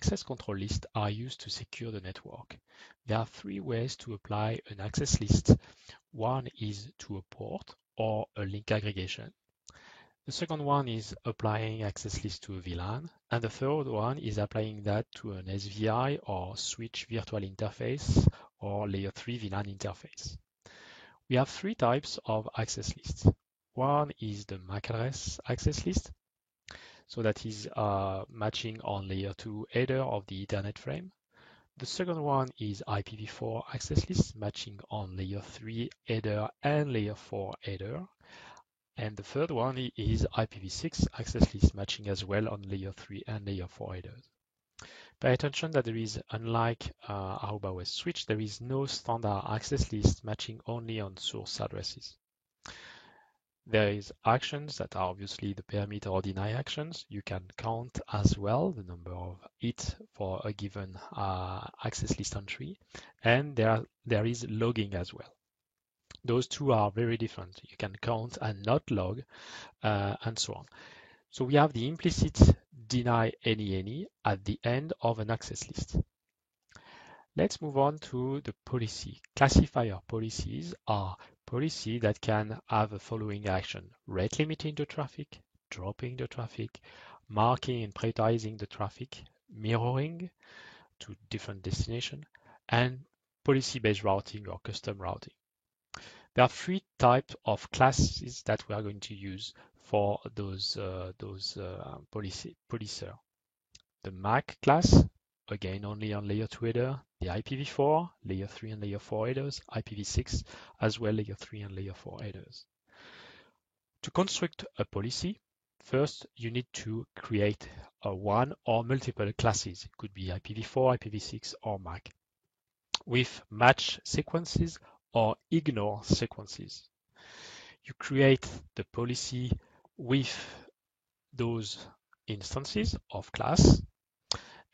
access control lists are used to secure the network. There are three ways to apply an access list. One is to a port or a link aggregation. The second one is applying access list to a VLAN, and the third one is applying that to an SVI or switch virtual interface or layer 3 VLAN interface. We have three types of access lists. One is the MAC address access list, so that is matching on layer 2 header of the Ethernet frame. The second one is IPv4 access list, matching on layer 3 header and layer 4 header. And the third one is IPv6 access list, matching as well on layer 3 and layer 4 headers. Pay attention that there is, unlike Aruba West Switch, there is no standard access list matching only on source addresses. There is actions that are obviously the permit or deny actions. You can count as well the number of hits for a given access list entry, and there is logging as well. Those two are very different. You can count and not log, and so on. So we have the implicit deny any at the end of an access list. Let's move on to the policy. Classifier policies are policies that can have the following action: rate limiting the traffic, dropping the traffic, marking and prioritizing the traffic, mirroring to different destinations, and policy-based routing or custom routing. There are three types of classes that we are going to use for those policer. The MAC class, again only on layer 2 header, the IPv4, layer 3 and layer 4 headers, IPv6, as well layer 3 and layer 4 headers. To construct a policy, first you need to create one or multiple classes. It could be IPv4, IPv6, or MAC, with match sequences or ignore sequences. You create the policy with those instances of class,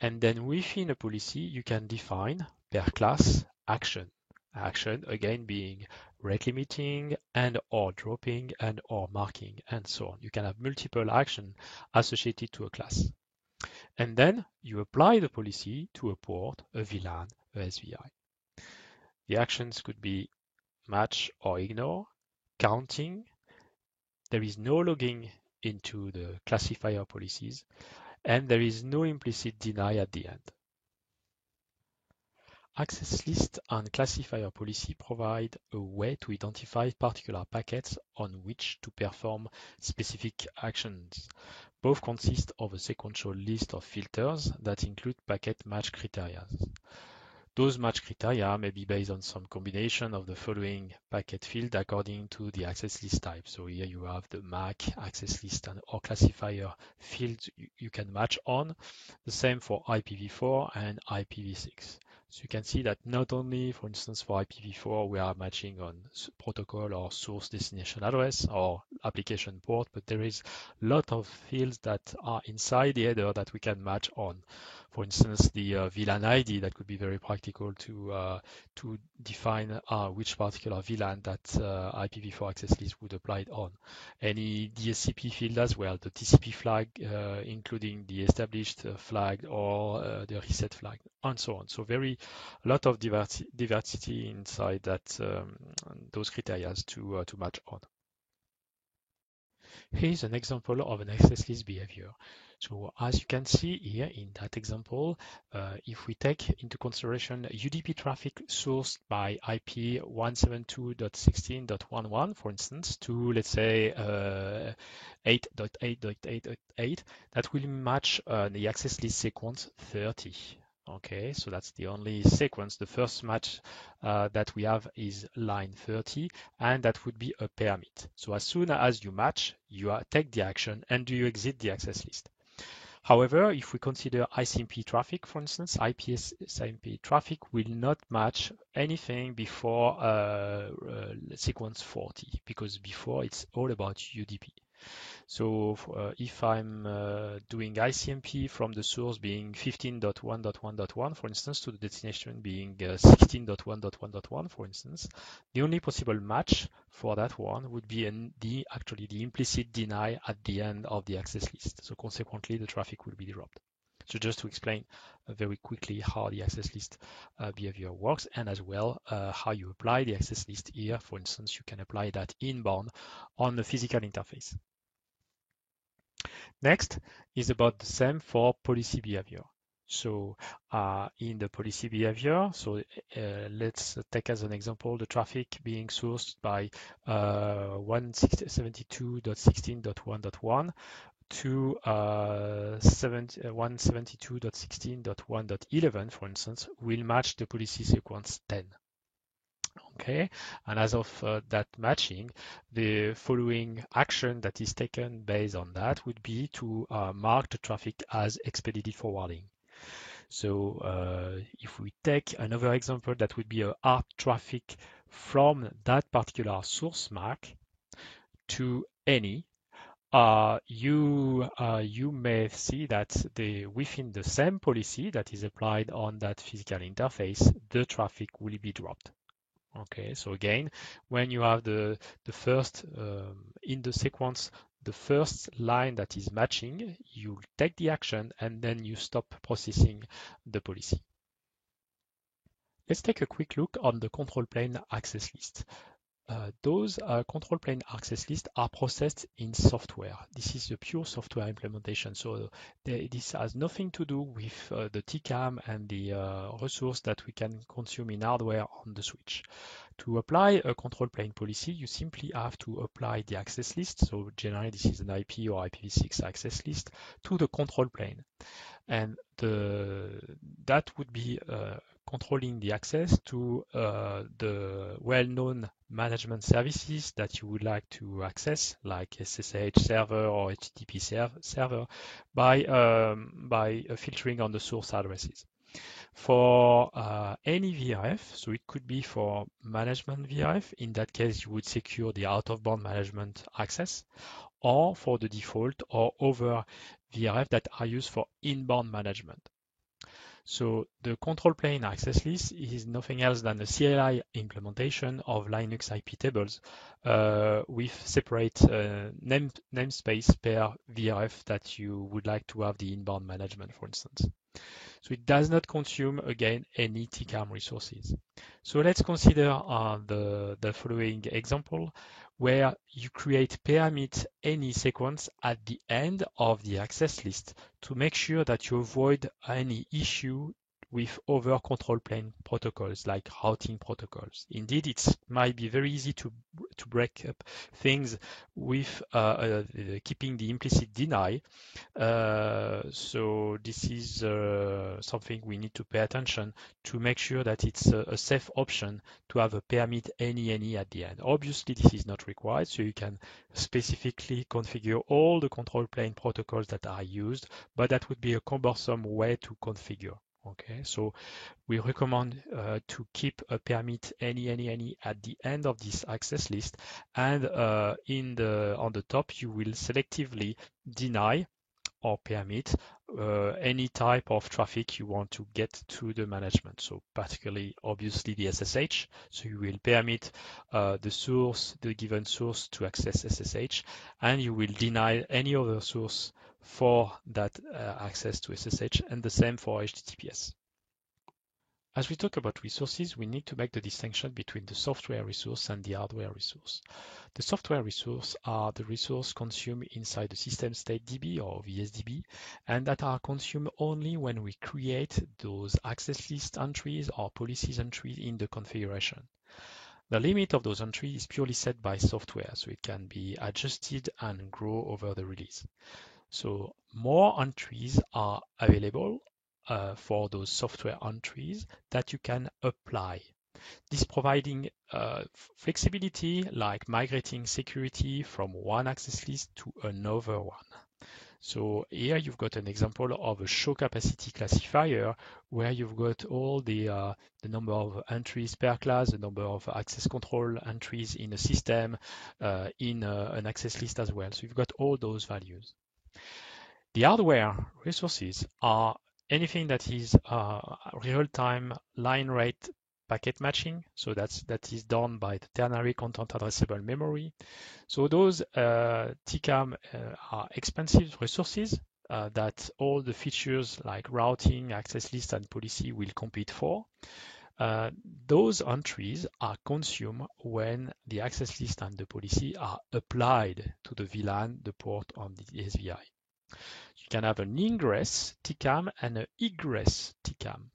and then within a policy you can define per class action. Action again being rate limiting and or dropping and or marking and so on. You can have multiple actions associated to a class. And then you apply the policy to a port, a VLAN, a SVI. The actions could be match or ignore, counting. There is no logging into the classifier policies, and there is no implicit deny at the end. Access list and classifier policy provide a way to identify particular packets on which to perform specific actions. Both consist of a sequential list of filters that include packet match criteria. Those match criteria may be based on some combination of the following packet field according to the access list type. So here you have the MAC access list and or classifier fields you can match on. The same for IPv4 and IPv6. So you can see that not only, for instance, for IPv4, we are matching on protocol or source destination address or application port, but there is a lot of fields that are inside the header that we can match on. For instance, the VLAN ID, that could be very practical to define which particular VLAN that IPv4 access list would apply it on. Any DSCP field as well, the TCP flag, including the established flag or the reset flag, and so on. So a lot of diversity inside that those criteria to match on. Here's an example of an access list behavior. So as you can see here in that example, if we take into consideration UDP traffic sourced by IP 172.16.11, for instance, to let's say 8.8.8.8, that will match the access list sequence 30. Okay, so that's the only sequence. The first match that we have is line 30, and that would be a permit. So as soon as you match, you take the action and you exit the access list. However, if we consider ICMP traffic, for instance, ICMP traffic will not match anything before sequence 40, because before it's all about UDP. So if I'm doing ICMP from the source being 15.1.1.1, for instance, to the destination being 16.1.1.1, for instance, the only possible match for that one would be actually the implicit deny at the end of the access list. So consequently, the traffic will be dropped. So just to explain very quickly how the access list behavior works, and as well how you apply the access list here. For instance, you can apply that inbound on the physical interface. Next is about the same for policy behavior. So in the policy behavior, so let's take as an example the traffic being sourced by 172.16.1.1 to 172.16.1.11, for instance, will match the policy sequence 10. Okay, and as of that matching, the following action that is taken based on that would be to mark the traffic as expedited forwarding. So if we take another example, that would be a hard traffic from that particular source MAC to any, you may see that within the same policy that is applied on that physical interface, the traffic will be dropped. Okay, so again, when you have the first in the sequence, the first line that is matching, you take the action and then you stop processing the policy. Let's take a quick look on the control plane access list. Those control plane access lists are processed in software. This is a pure software implementation. So this has nothing to do with the TCAM and the resource that we can consume in hardware on the switch. To apply a control plane policy, you simply have to apply the access list. So generally, this is an IP or IPv6 access list to the control plane. And that would be controlling the access to the well-known management services that you would like to access, like SSH server or HTTP server, by filtering on the source addresses. For any VRF, so it could be for management VRF, in that case you would secure the out-of-band management access, or for the default or other VRF that are used for inbound management. So the control plane access list is nothing else than a CLI implementation of Linux IP tables with separate namespace per VRF that you would like to have the inbound management, for instance. So it does not consume, again, any TCAM resources. So let's consider the following example where you create permit any sequence at the end of the access list to make sure that you avoid any issue with other control plane protocols like routing protocols. Indeed, it might be very easy to break up things with keeping the implicit deny. So this is something we need to pay attention to make sure that it's a safe option to have a permit any at the end. Obviously, this is not required, so you can specifically configure all the control plane protocols that are used, but that would be a cumbersome way to configure. Okay, so we recommend to keep a permit any at the end of this access list, and on the top you will selectively deny or permit any type of traffic you want to get to the management. So particularly, obviously, the SSH. So you will permit the given source to access SSH, and you will deny any other source for that access to SSH, and the same for HTTPS. As we talk about resources, we need to make the distinction between the software resource and the hardware resource. The software resource are the resources consumed inside the system state DB or VSDB, and that are consumed only when we create those access list entries or policies entries in the configuration. The limit of those entries is purely set by software, so it can be adjusted and grow over the release. So more entries are available for those software entries that you can apply. This providing flexibility like migrating security from one access list to another one. So here you've got an example of a show capacity classifier where you've got all the number of entries per class, the number of access control entries in a system, in an access list as well. So you've got all those values. The hardware resources are anything that is real-time line rate packet matching. So that is done by the ternary content addressable memory. So those TCAM are expensive resources that all the features like routing, access list, and policy will compete for. Those entries are consumed when the access list and the policy are applied to the VLAN, the port on the SVI. You can have an ingress TCAM and an egress TCAM.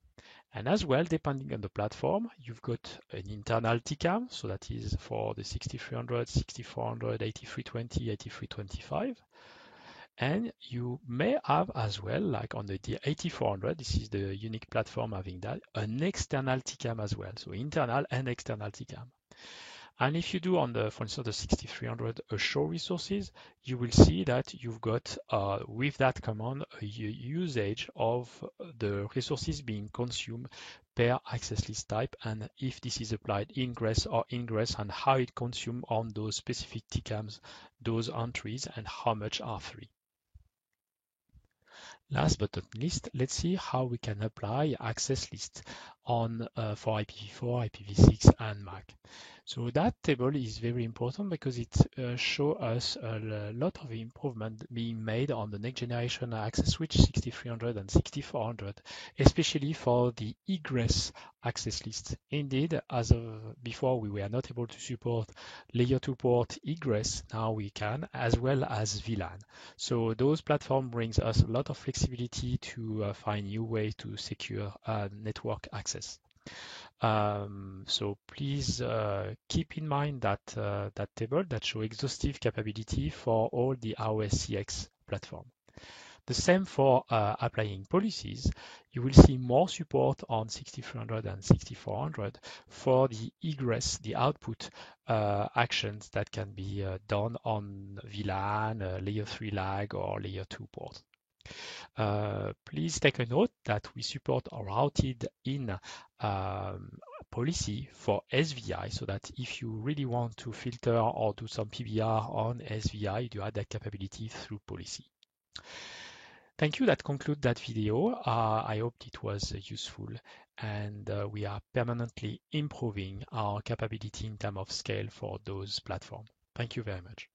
And as well, depending on the platform, you've got an internal TCAM, so that is for the 6300, 6400, 8320, 8325. And you may have as well, like on the 8400, this is the unique platform having that, an external TCAM as well, so internal and external TCAM. And if you do on the, for instance, the 6300 show resources, you will see that you've got with that command a usage of the resources being consumed per access list type, and if this is applied ingress or ingress, and how it consumes on those specific TCAMs, those entries, and how much are free. Last but not least, let's see how we can apply access list on for IPv4, IPv6, and MAC. So that table is very important because it shows us a lot of improvement being made on the next generation access switch 6300 and 6400, especially for the egress access list. Indeed, as of before, we were not able to support layer 2 port egress. Now we can, as well as VLAN. So those platforms brings us a lot of flexibility to find new ways to secure network access. So please keep in mind that that table that shows exhaustive capability for all the AOS-CX platform. The same for applying policies. You will see more support on 6300 and 6400 for the egress, the output actions that can be done on VLAN, layer 3 lag, or layer 2 port. Please take a note that we support routed in policy for SVI, so that if you really want to filter or do some PBR on SVI, you add that capability through policy. Thank you. That concludes that video. I hope it was useful, and we are permanently improving our capability in terms of scale for those platforms. Thank you very much.